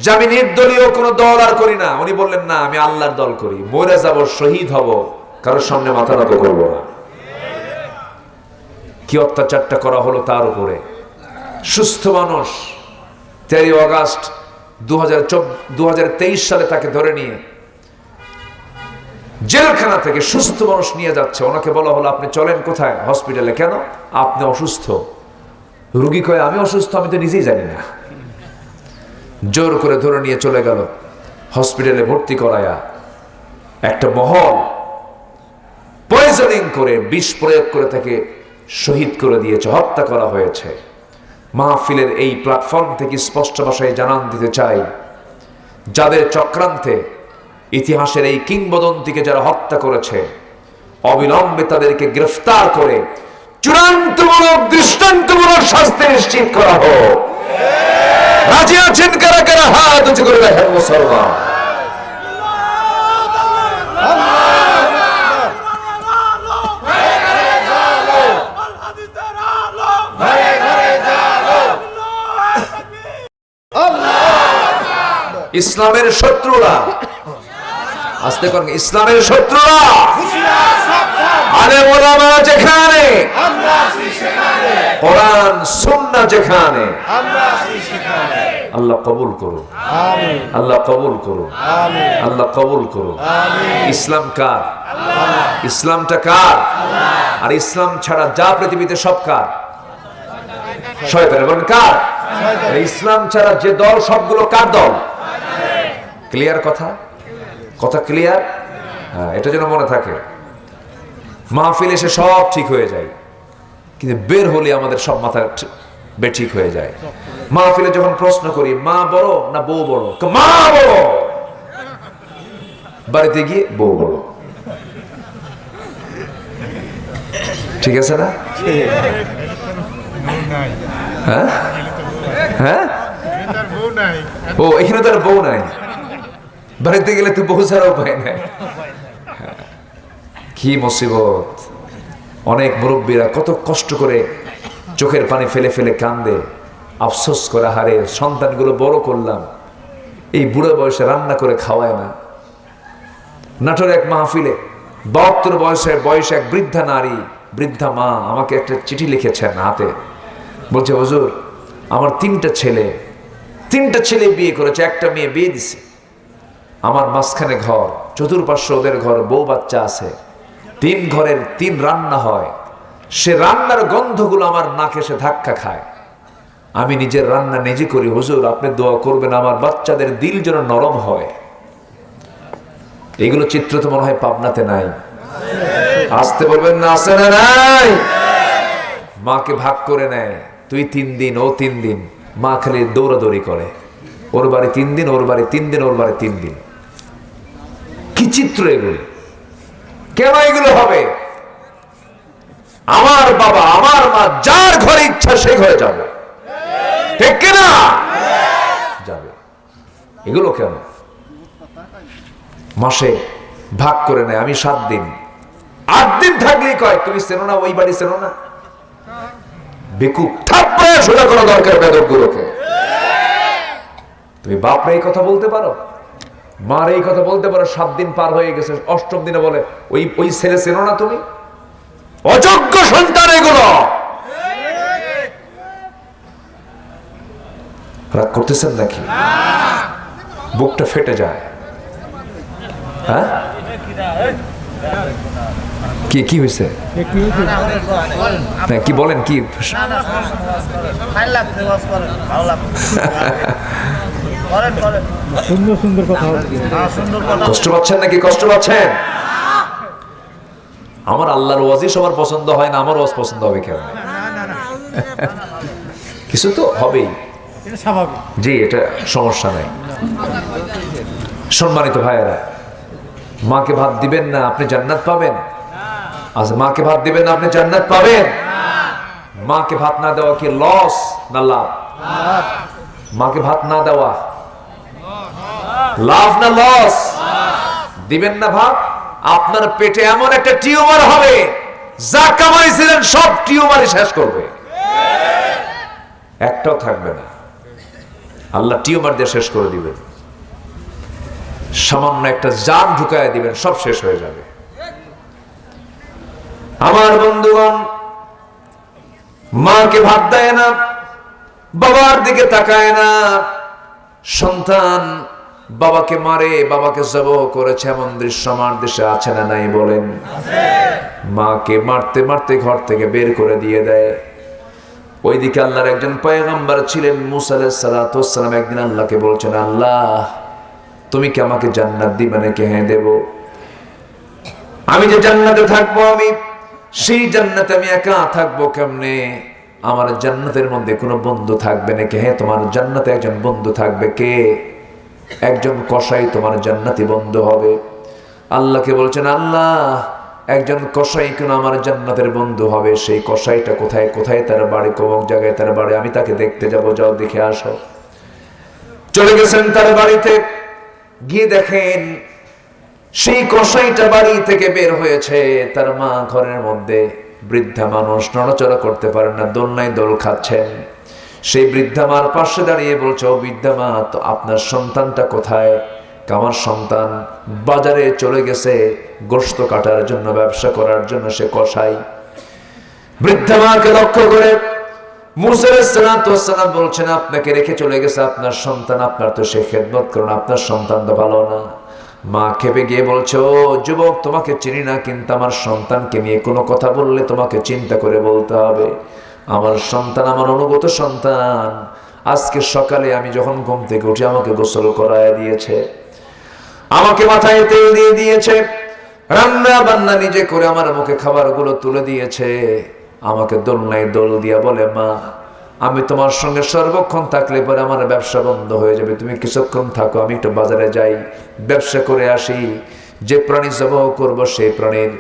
Speaker 1: যে আমি নির্দলীয় কোনো দল আর করি না, উনি বললেন না আমি আল্লাহর দল করি, মরে যাব, শহীদ হব, কারোর সামনে মাথা নত করবো না। কি অত্যাচারটা করা হলো তার উপরে। সুস্থ মানুষ 13 আগস্ট 2023 সালে তাকে ধরে নিয়ে জেলখানা থেকে সুস্থ মানুষ নিয়ে যাচ্ছে, ওনাকে বলা হলো আপনি চলেন কোথায়? হসপিটালে। কেন? আপনি অসুস্থ। রুগী কয় আমি অসুস্থ, আমি তো নিজেই জানি না। জোর করে ধরে নিয়ে চলে গেল হসপিটালে, ভর্তি করায়া একটা মহল পয়জনিং করে, বিষ প্রয়োগ করে তাকে শহীদ করে দিয়েছে, হত্যা করা হয়েছে। মাহফিলের এই প্ল্যাটফর্ম থেকে স্পষ্ট ভাষায় জানান দিতে চাই, যাদের চক্রান্তে ইতিহাসের এই কিংবদন্তিকে যারা হত্যা করেছে, অবিলম্বে তাদেরকে গ্রেফতার করে চূড়ান্তমূলক দৃষ্টান্তমূলক শাস্তি নিশ্চিত করা হোক। রাজি আছেন কারা কারা? হাত উঁচু করে দেখেন মুসলমান। ইসলামের শত্রুরা, আস্তে করেন, ইসলামের শত্রুরা আলেম ওলামা যেখানে, কোরআন সুন্নাহ যেখানে, আল্লাহ কবুল করুন, আল্লাহ কবুল করুন, আল্লাহ কবুল করুন। ইসলাম কার? ইসলামটা কার? আর ইসলাম ছাড়া যা পৃথিবীতে সব কার? শয়তানের। বলেন কার? ইসলাম ছাড়া যে দল সবগুলো কার দল? ক্লিয়ার কথা? কথা ক্লিয়ার? হ্যাঁ, এটা যেন মনে থাকে। মাহফিল এসে সব ঠিক হয়ে যায়, কিন্তু বের হলে আমাদের সব মাথা বেঠিক হয়ে যায়। মাহফিলে যখন প্রশ্ন করি মা বড় না বউ বড়, মা বড়। বাড়িতে গিয়ে বউ বড়। ঠিক আছে না? হ্যাঁ হ্যাঁ, ও এখানে তার বউ নাই, বাড়িতে গেলে তো বউ ছাড়া উপায় নাই। কি মুসিবত! অনেক মুরব্বীরা কত কষ্ট করে চোখের পানি ফেলে ফেলে কান্দে, আফসোস করে, হারে সন্তানগুলো বড় করলাম, এই বুড়ো বয়সে রান্না করে খাওয়ায় না। নাটোর এক মাহফিলে 72 বয়সে এক বৃদ্ধা নারী, বৃদ্ধা মা আমাকে একটা চিঠি লিখেছেন হাতে। বলছে হুজুর আমার 3টা ছেলে বিয়ে করেছে, একটা মেয়ে বিয়ে দিছে। আমার মাঝখানে ঘর, চতুর্পার্শ্বে ওদের ঘর, বউ বাচ্চা আছে। 3 ঘরের 3 রান্না হয়, সে রান্নার গন্ধগুলো আমার নাকে এসে ধাক্কা খায়। আমি নিজের রান্না নিজে করি, হুজুর আপনি দোয়া করবেন আমার বাচ্চাদের দিল যেন নরম হয়। এইগুলো চিত্র তো মনে হয় পাবনাতে নাই। আসতে বলবেন না, আছে না নাই? মাকে ভাগ করে নেয়, তুই 3 দিন, ও 3 দিন। মা খালি দৌড়াদৌড়ি করে, ওর বাড়ি 3 দিন, ওর বাড়ি 3 দিন, ওর বাড়ি 3 দিন। কি চিত্র এগুলো! কেন এগুলো হবে? আমার বাবা আমার মা যার ঘরে ইচ্ছা সেই ঘরে যাবে, ঠিক কিনা? যাবে। এগুলো কেন? মাসে ভাগ করে নেয়, আমি 7 দিন, 8 দিন থাকলেই কয় তুমি চেনো না, ওই বাড়ি চেনো না। বেকুব, থাপ্পড়ে সোজা করা দরকার বেদবগুলোকে। তুমি বাপরে এই কথা বলতে পারো, মার এই কথা বলতে পারো? 7 দিন পার হয়ে গেছে, 8ম দিনে বলে ওই ছেলে চেনো না তুমি? অযোগ্য সন্তান এগুলো। রাগ করতেছেন নাকি? বুকটা ফেটে যায়। হ্যাঁ, কি হয়েছে? কি বলেন? কি
Speaker 2: সুন্দর কথা।
Speaker 1: কষ্ট পাচ্ছেন নাকি? কষ্ট পাচ্ছেন? আমার আল্লাহর ওয়াজই সবার পছন্দ হয় না, আমার ওয়াজ পছন্দ হবে কেন? কিছু তো হবেই, জি, এটা সমস্যা নাই। সম্মানিত ভাইয়েরা, মাকে ভাত দিবেন না আপনি জান্নাত পাবেন? আজ মাকে ভাত দিবেন না আপনি জান্নাত পাবেন? মাকে ভাত না দেওয়া কি লস না লাভ? মাকে ভাত না দেওয়া লাভ না লস? দিবেন না ভাত, আপনার পেটে এমন একটা টিউমার হবে যা কামাইছিলেন সব টিউমারই শেষ করবে। একটাও থাকবে না। আল্লাহ টিউমার দিয়ে শেষ করে দিবেন, সামান্য একটা জান ঢুকায় দিবেন, সব শেষ হয়ে যাবে। আমার বন্ধুগণ, মাকে ভাত দেয় না, বাবার দিকে তাকায় না। সন্তান বাবাকে মারে, বাবাকে জবাহ করেছে, এমন দৃশ্য আমার দেশে আছে না নাই বলেন? মাকে মারতে মারতে ঘর থেকে বের করে দিয়ে দেয়। ওইদিকে আল্লাহর একজন পয়গম্বর ছিলেন মুসা আলাইহিস সালাতু ওয়াস সালাম, একদিন আল্লাহকে বলছেন, আল্লাহ তুমি কি আমাকে জান্নাত দিবে নাকি? হ্যাঁ দেব। আমি যে জান্নাতে থাকবো, আমি সেই জান্নাতে আমি একা থাকবো কেমনে? আমার জান্নাতের মধ্যে কোনো বন্ধু থাকবে নাকি? হ্যাঁ তোমার জান্নাতে একজন বন্ধু থাকবে। কে? একজন কসাই তোমার জান্নাতি বন্ধু হবে। আল্লাহকে বলছেন, আল্লাহ একজন কসাই কেন আমার জান্নাতের বন্ধু হবে? সেই কসাইটা কোথায়? কোথায় তার বাড়ি? কোন জায়গায় তার বাড়ি? আমি তাকে দেখতে যাব। যাও দেখে আসো। চলে গেছেন তার বাড়িতে। গিয়ে দেখেন সেই কসাইটা বাড়ি থেকে বের হয়েছে। তার মা ঘরের মধ্যে, বৃদ্ধা মানুষ, নড়াচড়া করতে পারেন না, দোলনায় দোল খাচ্ছেন। সেই বৃদ্ধা মার পাশে দাঁড়িয়ে বলছে, ও বৃদ্ধা মা, তো আপনার সন্তানটা কোথায়? আমার সন্তান বাজারে চলে গেছে গোশত কাটার জন্য, ব্যবসা করার জন্য, সে কসাই। বৃদ্ধা মাকে লক্ষ্য করে মুসা আলাইহিস সালাতু ওয়াস সালাম বলছেন, আপনাকে রেখে চলে গেছে আপনার সন্তান, আপনার তো সে খেদমত করুন, আপনার সন্তান তো ভালো না। মা খেপে গিয়ে বলছে, ও যুবক, তোমাকে চিনি না, কিন্তু আমার সন্তানকে নিয়ে কোনো কথা বললে তোমাকে চিন্তা করে বলতে হবে। আমার সন্তান আমার অনুগত সন্তান। আজকে সকালে আমি যখন ঘুম থেকে উঠে আমাকে গোসল করায় দিয়েছে, আমাকে মাথায় তেল দিয়ে দিয়েছে, রান্না বান্না নিজে করে আমার মুখে খাবারগুলো তুলে দিয়েছে। আমাকে দোলনায় দোল দিয়া বলে, মা আমি তোমার সঙ্গে সর্বক্ষণ থাকলে পরে আমার ব্যবসা বন্ধ হয়ে যাবে, তুমি কিছুক্ষণ থাকো, আমি একটু বাজারে যাই, ব্যবসা করে আসি। যে প্রাণী জবাহ করবো সেই প্রাণীর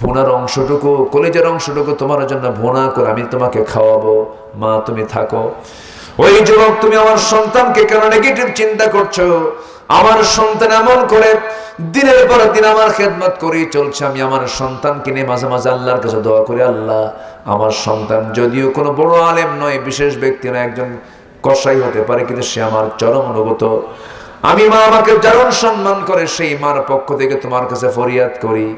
Speaker 1: ভুনার অংশটুকু, কলিজার অংশটুকু তোমার জন্য ভুনা করে আমি তোমাকে খাওয়াবো। মা তুমি থাকো। ওই যুবক, তুমি আমার সন্তানকে কেন নেগেটিভ চিন্তা করছো? আমার সন্তান এমন করে দিনের পর দিন আমার খেদমত করেই চলছে। আমি আমার সন্তানকে নিয়ে মাঝে মাঝে আল্লাহর কাছে দোয়া করি, আল্লাহ আমার সন্তান যদিও কোনো বড় আলেম নয়, বিশেষ ব্যক্তি নয়, একজন কসাই হতে পারে, কিন্তু সে আমার চরম অনুগত। আমি মা আমাকে যেমন সম্মান করে, সেই মার পক্ষ থেকে তোমার কাছে ফরিয়াদ করি,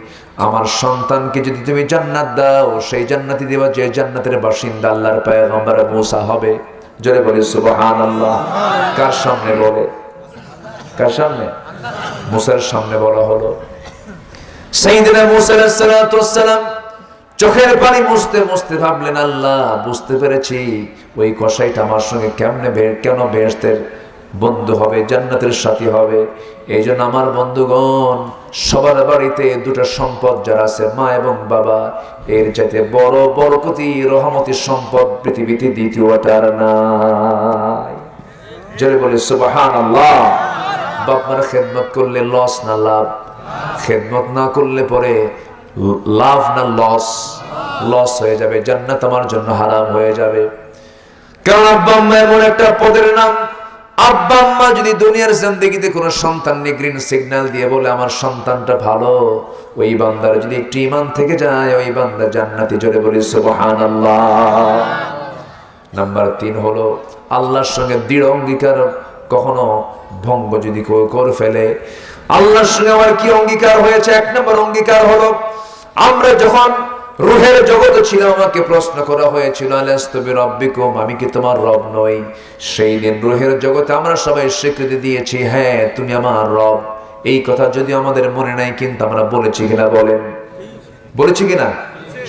Speaker 1: আমার সন্তানকে যদি তুমি জান্নাত দাও, সেই জান্নাতি দেওয়া যে জান্নাতের বাসিন্দা আল্লাহর পয়গম্বর মুসা হবে। জোরে বলি সুবহানাল্লাহ। কার সামনে বলে? কার সামনে? মুসার সামনে বলা হলো। সাইয়েদনা মুসা আলাইহিস সালাতু ওয়াস সালাম চোখের পানি মুছতে মুছতে ভাবলেন, আল্লাহ বুঝতে পেরেছি ওই কসাইটা আমার সঙ্গে কেন বেহেশতের বন্ধু হবে, জান্নাতের সাথী হবে। এই জন্য আমার বন্ধুগণ, সবার বাড়িতে দুটো সম্পদ যারা আছে, মা এবং বাবা, এর চাইতে বড় বরকতি রহমতের সম্পদ পৃথিবীতে দ্বিতীয়টা আর নাই। জোরে বলে সুবহানাল্লাহ। বাপ মার খেদমত করলে লস না লাভ? খেদমত না করলে পরে লাভ না লস? লস হয়ে যাবে, জান্নাত আমার জন্য হারাম হয়ে যাবে। কারণ আব্বা আম্মা এমন একটা পদের নাম, আব্বা আম্মা যদি দুনিয়ার জিন্দেগিতে কোনো সন্তান নিয়ে গ্রিন সিগন্যাল দিয়ে বলে আমার সন্তানটা ভালো, ওই বান্দার যদি একটু ঈমান থেকে যায়, ওই বান্দা জান্নাতি। জোরে বলি সুবহানাল্লাহ। নাম্বার 3 হলো আল্লাহর সঙ্গে দৃঢ় অঙ্গীকার কখনো ভঙ্গ যদি কেউ করে ফেলে। আল্লাহর সঙ্গে আমার কি অঙ্গীকার হয়েছে? 1 নম্বর অঙ্গীকার হলো, আমরা যখন রূহের জগতে ছিলাম, আমাকে প্রশ্ন করা হয়েছিল, আলাস্তু বিরাব্বিকুম, আমি কি তোমার রব নই? সেই দিন রূহের জগতে আমরা সবাই স্বীকৃতি দিয়েছি, হ্যাঁ তুমি আমার রব। এই কথা যদি আমাদের মনে নাই, কিন্তু আমরা বলেছি কিনা বলেন? বলেছি কিনা?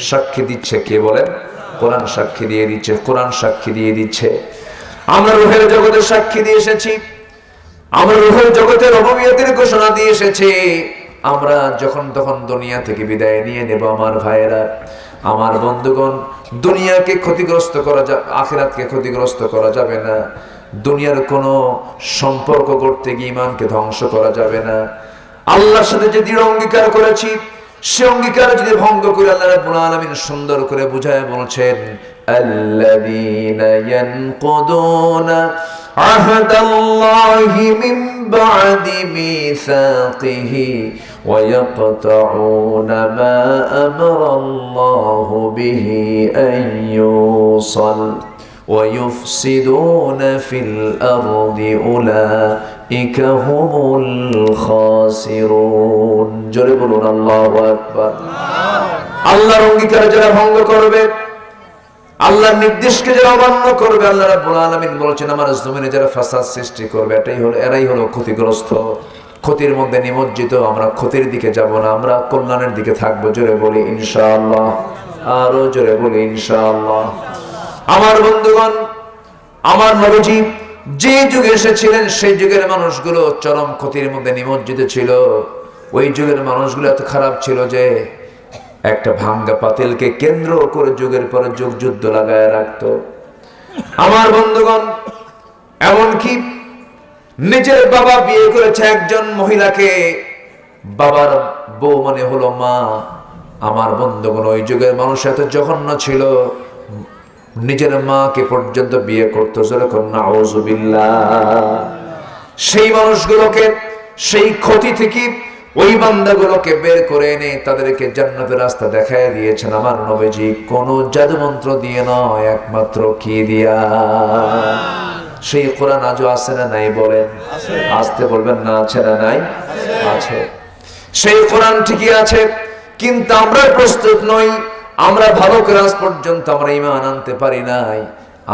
Speaker 1: সাক্ষী দিচ্ছে কে বলেন? কোরআন সাক্ষী দিয়ে দিচ্ছে। কোরআন সাক্ষী দিয়ে দিচ্ছে। আমরা রূহের জগতে সাক্ষী দিয়ে এসেছি, আমরা রূহের জগতের রুবুবিয়তের ঘোষণা দিয়ে এসেছি। আমরা যখন তখন দুনিয়া থেকে বিদায় নিয়ে নেব। আমার ভাইয়েরা, আমার বন্ধুগণ, দুনিয়াকে ক্ষতিগ্রস্ত করা যাবে, আখিরাতকে ক্ষতিগ্রস্ত করা যাবে না। দুনিয়ার কোনো সম্পর্ক করতে গিয়ে ঈমানকে ধ্বংস করা যাবে না। আল্লাহর সাথে যে দৃঢ় অঙ্গীকার করেছি, সে অঙ্গীকার যদি ভঙ্গ করে, আল্লাহ রাব্বুল আলামিন সুন্দর করে বুঝায় বলছেন, আল্লাযীনা ইয়ানকুদুনা আহদাল্লাহি মিন বা'দি মিসাকিহি ওয়া ইয়াকতাউনা মা আমারাল্লাহু বিহি আন ইউসাল ويفسدون في الأرض أولئك هم الخاسرون জোরে বলুন আল্লাহু আকবার। আল্লাহর অঙ্গীকার যারা ভঙ্গ করবে, আল্লাহর নির্দেশকে যারা অমান্য করবে, আল্লাহ রাব্বুল আলামিন বলেছেন আমার জমিনে যারা ফাসাদ সৃষ্টি করবে এরাই হলো ক্ষতিগ্রস্ত, ক্ষতির মধ্যে নিমজ্জিত। আমরা ক্ষতির দিকে যাব না, আমরা কল্যাণের দিকে থাকবো। জোরে বলি ইনশাআল্লাহ, আরো জোরে বলি ইনশাআল্লাহ। আমার বন্ধুগণ, আমার নবীজি যে যুগে এসেছিলেন সেই যুগের মানুষগুলো চরম ক্ষতির মধ্যে নিমজ্জিত ছিল। ওই যুগের মানুষগুলো এত খারাপ ছিল যে একটা ভাঙ্গা পাতিলকে কেন্দ্র করে যুগের পর যুগ যুদ্ধ লাগায় রাখতো। আমার বন্ধুগণ, এমনকি নিজের বাবা বিয়ে করেছে একজন মহিলাকে, বাবার বউ মানে হলো মা। আমার বন্ধুগণ, ওই যুগের মানুষ এত জঘন্য ছিল, নিজের মাকে পর্যন্ত বিয়ে করতো। যেরকম নাউযুবিল্লাহ। সেই মানুষগুলোকে, সেই ক্ষতি থেকে ওই বান্দাগুলোকে বের করে এনে তাদেরকে জান্নাতের রাস্তা দেখায় দিয়েছেন আমার নবীজি। কোন জাদু মন্ত্র দিয়ে নয়, একমাত্র কি দিয়া? সেই কোরআন আজও আছে না নাই বলেন? আসতে বলবেন না, আছে না নাই? আছে। সেই কোরআন ঠিকই আছে, কিন্তু আমরা প্রস্তুত নই। আমরা ভালো করে আজ পর্যন্ত আমরা ঈমান আনতে পারি নাই।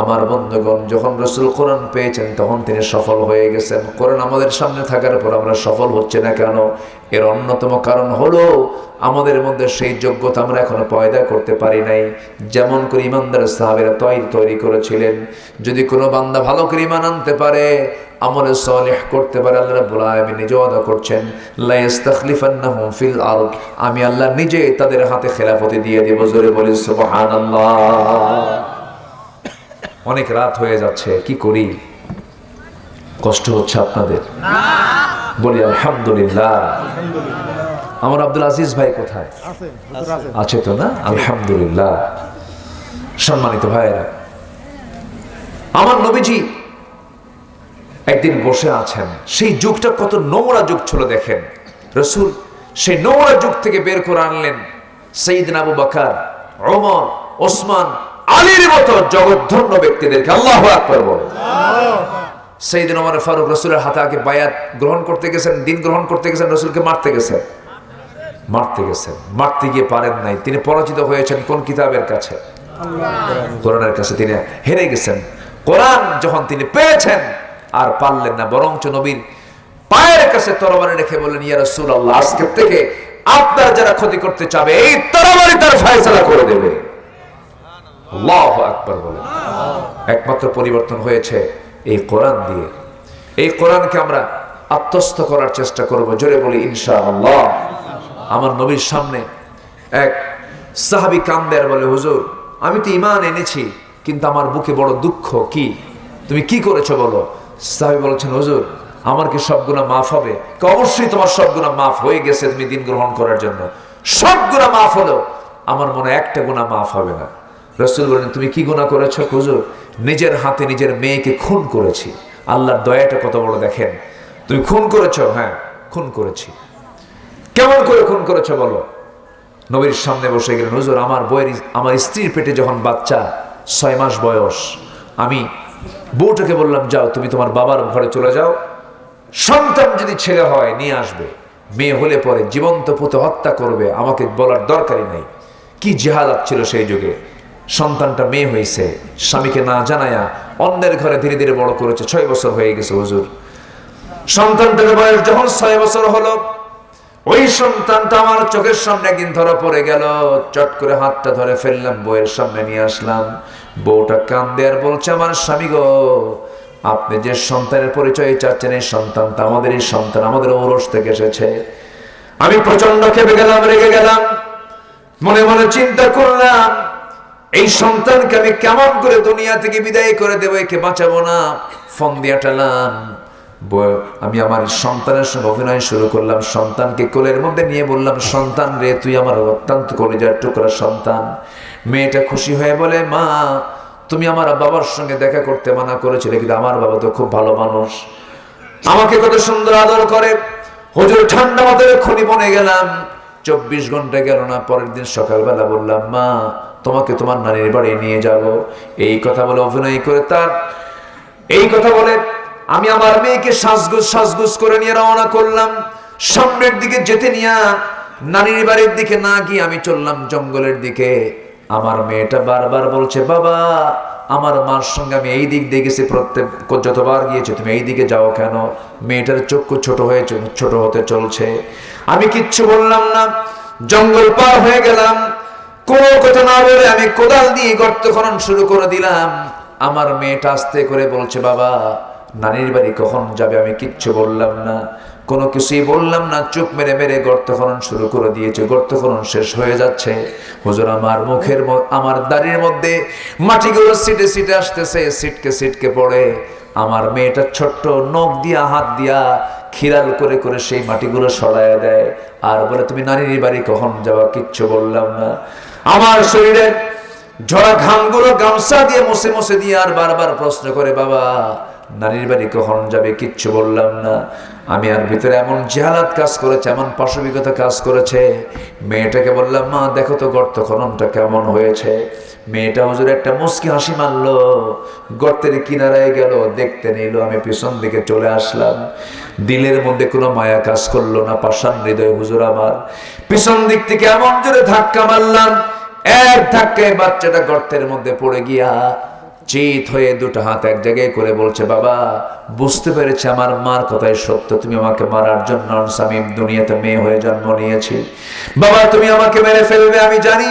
Speaker 1: আমার বন্ধুগণ, যখন রাসূল কোরআন পেয়েছেন তখন তিনি সফল হয়ে গেছেন। কোরআন আমাদের সামনে থাকার পর আমরা সফল হচ্ছে না কেন? এর অন্যতম কারণ হলো আমাদের মধ্যে সেই যোগ্যতা আমরা এখনো পয়দা করতে পারি নাই। যেমন করে ঈমানদার সাহাবীরা তৈরি করেছিলেন। যদি কোনো বান্দা ভালো করে ঈমান আনতে পারে, আমলে সালেহ করতে পারে, আল্লাহ রাব্বুল আলামিন নিজে ওয়াদা করছেন, লা ইস্তাখলিফান্নাহুম ফিল আরদ, আমি আল্লাহ নিজে তাদের হাতে খেলাফতি দিয়ে দেব। জোরে বলি সুবহানাল্লাহ। অনেক রাত হয়ে যাচ্ছে, কি করি? কষ্ট হচ্ছে আপনাদের? বলি আলহামদুলিল্লাহ। আমার আব্দুল আজিজ ভাই কোথায় আছে? তো না? আলহামদুলিল্লাহ। সম্মানিত ভাইয়েরা, আমার নবীজি একদিন বসে আছেন। সেই যুগটা কত নোংরা যুগ ছিল দেখেন। রাসূল সেই নোংরা যুগ থেকে বের করে আনলেন সাইয়েদনা আবু বকর, ওমর, ওসমান, আলীর মতো জগৎধন্য ব্যক্তিদেরকে। আল্লাহু আকবার বলেন। সাইয়েদনা ওমর ফারুক রাসূলের হাতে আগে বায়াত গ্রহণ করতে গেছেন, দিন গ্রহণ করতে গেছেন, রাসূলকে মারতে গেছেন। মারতে গিয়ে পারেন নাই। তিনি পরাজিত হয়েছেন কোন কিতাবের কাছে? কোরআনের কাছে। তিনি হেরে গেছেন। কোরআন যখন তিনি পেয়েছেন আর পারলেন না, বরঞ্চ নবীর পায়ের কাছে তরবারি রেখে বললেন, ইয়া রাসূলুল্লাহ, আজকে থেকে আপনার যারা ক্ষতি করতে চাবে এই তরবারি তার ফয়সালা করে দেবে। আল্লাহু আকবার বলেন। একমাত্র পরিবর্তন হয়েছে এই কোরআন দিয়ে। এই কোরআনকে আমরা আত্মস্থ করার চেষ্টা করব। জোরে বলি ইনশাআল্লাহ। আমার নবীর সামনে এক সাহাবী কান্দে আর বলে, হুজুর, আমি তো ঈমান এনেছি, কিন্তু আমার বুকে বড় দুঃখ। কি? তুমি কি করেছো বলো? সাহাবী বলছেন, হুজুর, আমার কি সব গুনাহ মাফ হবে? অবশ্যই তোমার সব গুনাহ মাফ হয়ে গেছে তুমি দিন গ্রহণ করার জন্য। সব গুনাহ মাফ হলো, আমার মনে একটা গুনাহ মাফ হবে না। রাসূল বলেন, তুমি কি গুনাহ করেছো? হুজুর, নিজের হাতে নিজের মেয়েকে খুন করেছি। আল্লাহর দয়াটা কত বড় দেখেন। তুমি খুন করেছো? হ্যাঁ, খুন করেছি। কেমন করে খুন করেছো বলো? নবীর সামনে বসে গেলেন, হুজুর, আমার স্ত্রীর পেটে যখন বাচ্চা 6 মাস বয়স, আমি বউটাকে বললাম, যাও তুমি তোমার বাবার ঘরে চলে যাও, সন্তান যদি ছেলে হয় নিয়ে আসবে, মেয়ে হলে পরে জীবন্ত পুঁতে হত্যা করবে, আমাকে বলার দরকারই নেই। কি জাহালাত ছিল সেই যুগে। সন্তানটা মেয়ে হয়েছে, স্বামীকে না জানায়া অন্যের ঘরে ধীরে ধীরে বড় করেছে। 6 বছর হয়ে গেছে হুজুর। সন্তানটার বয়স যখন 6 বছর হলো, ওই সন্তানটা আমার চোখের সামনে একদিন ধরা পড়ে গেল। চট করে হাতটা ধরে ফেললাম, বউয়ের সামনে নিয়ে আসলাম। বউটা কান্দে আর বলছে, আমার স্বামী গো, আপনি যে সন্তানের পরিচয় চাচ্ছেন, এই সন্তানটা আমাদেরই সন্তান, আমাদের ঔরস থেকে এসেছে। আমি প্রচন্ড খেপে গেলাম, রেগে গেলাম। মনে মনে চিন্তা করলাম, এই সন্তানকে আমি কেমন করে দুনিয়া থেকে বিদায় করে দেবো, একে বাঁচাবো না। ফোন দিয়ে টালাম। আমি আমার সন্তানের সঙ্গে অভিনয় শুরু করলাম। সন্তানকে কোলের মধ্যে নিয়ে বললাম, সন্তান রে, তুই আমার অত্যন্ত কলিজার টুকরা সন্তান। মেয়েটা খুশি হয়ে বলে, মা, তুমি আমার বাবার সঙ্গে দেখা করতে মানা করেছিলে, কিন্তু আমার বাবা তো খুব ভালো মানুষ, আমাকে কত সুন্দর আদর করে। হুজুর, ঠান্ডা মাথায় খনি বনে গেলাম। 24 ঘন্টা গেল না, পরের দিন সকালবেলা বললাম, মা তোমাকে তোমার নানির বাড়ি নিয়ে যাব। এই কথা বলে অভিনয় করে এই কথা বলে আমি আমার মেয়েকে সাজগুজ করে নিয়ে রওনা করলাম। সামনের দিকে যেতে নিয়ে নানির বাড়ির দিকে না গিয়ে আমি চললাম জঙ্গলের দিকে। আমার মেয়েটা বারবার বলছে, বাবা আমার মার সঙ্গে আমি এই দিক দিয়ে গেছি, যতবার গিয়েছি তুমি এই দিকে যাও কেন? মেয়েটার চক্ষু ছোট হতে চলছে। আমি কিচ্ছু বললাম না, জঙ্গল পার হয়ে গেলাম। কোনো কথা না বলে আমি কোদাল দিয়ে গর্ত খনন শুরু করে দিলাম। আমার মেয়েটা আস্তে করে বলছে, বাবা নানির বাড়ি কখন যাবে? আমি কিচ্ছু বললাম না, কোনো কিছুই বললাম না, চুপ মেরে মেরে গর্ত খনন শুরু করে দিয়েছে। গর্ত খনন শেষ হয়ে যাচ্ছে, হুজুর আমার দাড়ির মধ্যে মাটিগুলো সিটে আসতেছে, সিটকে পড়ে। আমার মেয়েটা ছোট্ট নখ দিয়া হাত দিয়া খিরাল করে করে সেই মাটিগুলো সরায় দেয় আর বলে, তুমি নানির বাড়ি কখন যাবা? কিচ্ছু বললাম না। আমার শরীরের ঝরা ঘামগুলো গামছা দিয়ে মুছে দিয়ে আর বারবার প্রশ্ন করে, বাবা নানির বাড়ি কখন যাবে? কিচ্ছু বললাম না। আমি আর ভিতরে এমন জাহালাত কাজ করেছে, এমন পাশবিকতা কাজ করেছে। মেয়েটাকে বললাম, মা দেখো তো গর্ত খননটা কেমন হয়েছে। মেয়েটা হুজুর একটা মুচকি হাসি মারলো, গর্তের কিনারায় গেল, দেখতে নিল। আমি পিছন দিকে চলে আসলাম। দিলের মধ্যে কোনো মায়া কাজ করলো না, পাষাণ হৃদয় হুজুর আমার। পিছন দিক থেকে এমন জোরে ধাক্কা মারলাম, এক ধাক্কায় বাচ্চাটা গর্তের মধ্যে পড়ে গিয়া চিত হয়ে দুটো হাত এক জায়গায় করে বলছে, বাবা বুঝতে পেরেছি আমার মার কথাই সত্য, তুমি আমাকে মারার জন্য আমি দুনিয়াতে মেয়ে হয়ে জন্ম নিয়েছি। বাবা তুমি আমাকে মেরে ফেলবে আমি জানি,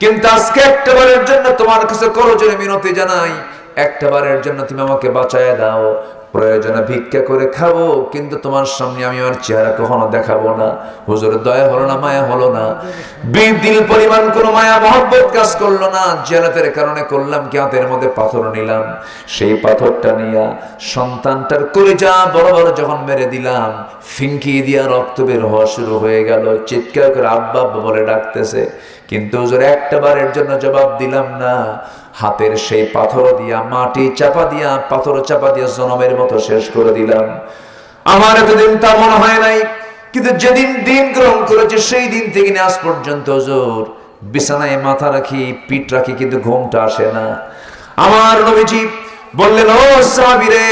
Speaker 1: কিন্তু আজকে একটা বারের জন্য তোমার কাছে করজোড়ে মিনতি জানাই, একটা বারের জন্য তুমি আমাকে বাঁচায় দাও। প্রয়োজনে ভিক্ষা করে খাবো, কিন্তু তোমার সামনে আমি আমার চেহারা কখনো দেখাবো না। হুজুর দয়া হলো না, মায়া হলো না, দিল পরিমাণ কোনো মায়া মহব্বত কাজ করলো না। জেলাতের কারণে করলাম কি, হাতের মধ্যে পাথর নিলাম, সেই পাথরটা নিয়ে সন্তানটার কলিজা বড় বড় যখন মেরে দিলাম, ফিঙ্কি দিয়া রক্ত বের হওয়া শুরু হয়ে গেল। চিৎকার করে আব্বা আব্বা বলে ডাকতেছে, কিন্তু হুজুর একটা বারের জন্য জবাব দিলাম না। হাতের সেই পাথর দিয়া মাটি চাপা দিয়া পাথর চাপা দিয়া জনমের মতো শেষ করে দিলাম। আমার এতদিন তা মনে হয় নাই, কিন্তু যেদিন দিন গ্রহণ করেছে সেই দিন থেকে আজ পর্যন্ত হুজুর বিছানায় মাথা রাখি, পিঠ রাখি, কিন্তু ঘুমটা আসে না। আমার নবীজি বললেন, ও সাহাবীরে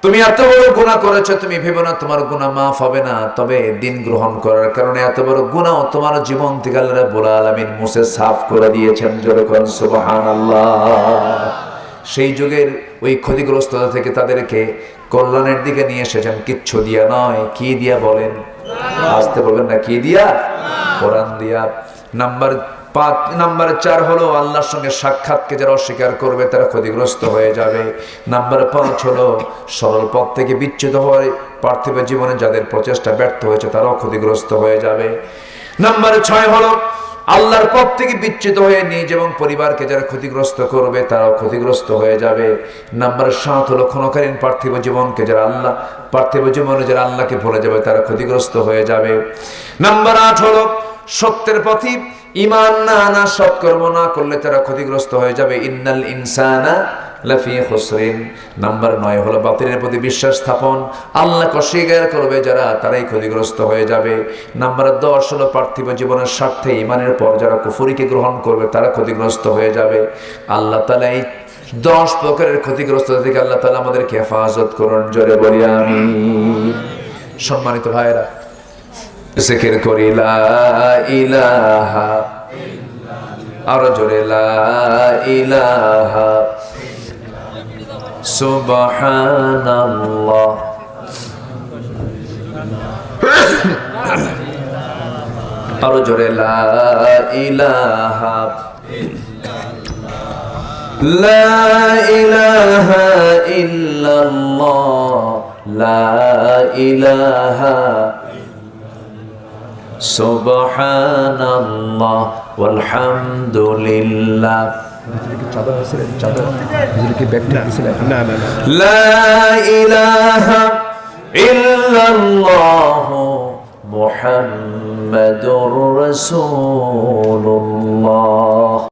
Speaker 1: তুমি এত বড় গুনাহ করেছো, তুমি ভেবো না তোমার গুনাহ মাফ হবে না। তবে দিন গ্রহণ করার কারণে এত বড় গুনাহ তোমার জীবন থেকে আল্লাহ রাব্বুল আলামিন মুছে সাফ করে দিয়েছেন। জোরে কোন সুবহানাল্লাহ। সেই যুগের ওই ক্ষতিগ্রস্ততা থেকে তাদেরকে কল্যাণের দিকে নিয়ে এসেছেন, কিচ্ছু দিয়া নয়। কি দিয়া বলেন? আসতে বলবেন না, কি দিয়া? কোরআন দিয়া। নাম্বার 4 হলো আল্লাহর সঙ্গে সাক্ষাৎকে যারা অস্বীকার করবে তারা ক্ষতিগ্রস্ত হয়ে যাবে। নাম্বার 5 হলো সরল পথ থেকে বিচ্যুত হয়ে পার্থিব জীবনে যাদের প্রচেষ্টা ব্যর্থ হয়েছে তারাও ক্ষতিগ্রস্ত হয়ে যাবে। নাম্বার 6 হলো আল্লাহর পথ থেকে বিচ্যুত হয়ে নিজ এবং পরিবারকে যারা ক্ষতিগ্রস্ত করবে তারাও ক্ষতিগ্রস্ত হয়ে যাবে। নাম্বার 7 হলো ক্ষণকালীন পার্থিব জীবনে যারা আল্লাহকে ভুলে যাবে তারা ক্ষতিগ্রস্ত হয়ে যাবে। নাম্বার 8 হলো সত্যের পথে ঈমান না আনা, সৎকর্ম না করলে তারা ক্ষতিগ্রস্ত হয়ে যাবে। ইন্নাল ইনসানা লাফি খুসরিন। নাম্বার 9 হলো বাতিলের প্রতি বিশ্বাস স্থাপন, আল্লাহকে অস্বীকার করবে যারা তারাই ক্ষতিগ্রস্ত হয়ে যাবে। নাম্বার 10 হলো পার্থিব জীবনের স্বার্থে ঈমানের পর যারা কুফরিকে গ্রহণ করবে তারা ক্ষতিগ্রস্ত হয়ে যাবে। আল্লাহ তাআলা এই 10 প্রকারের ক্ষতিগ্রস্ততা থেকে আল্লাহ তাআলা আমাদেরকে হেফাজত করুন। জোরে বলি আমিন। সম্মানিত ভাইরা, জিকির করি লা ইলাহা ইল্লাল্লাহ, আর জোরে লা ইলাহা সুবহানাল্লাহ। আর জোরে লা ইলাহা লা ইলাহা ইল্লাল্লাহ, লা ইলাহা সুবহানাল্লাহ ওয়ালহামদুলিল্লাহ। লা ইলাহা ইল্লাল্লাহ মুহাম্মাদুর রাসূলুল্লাহ।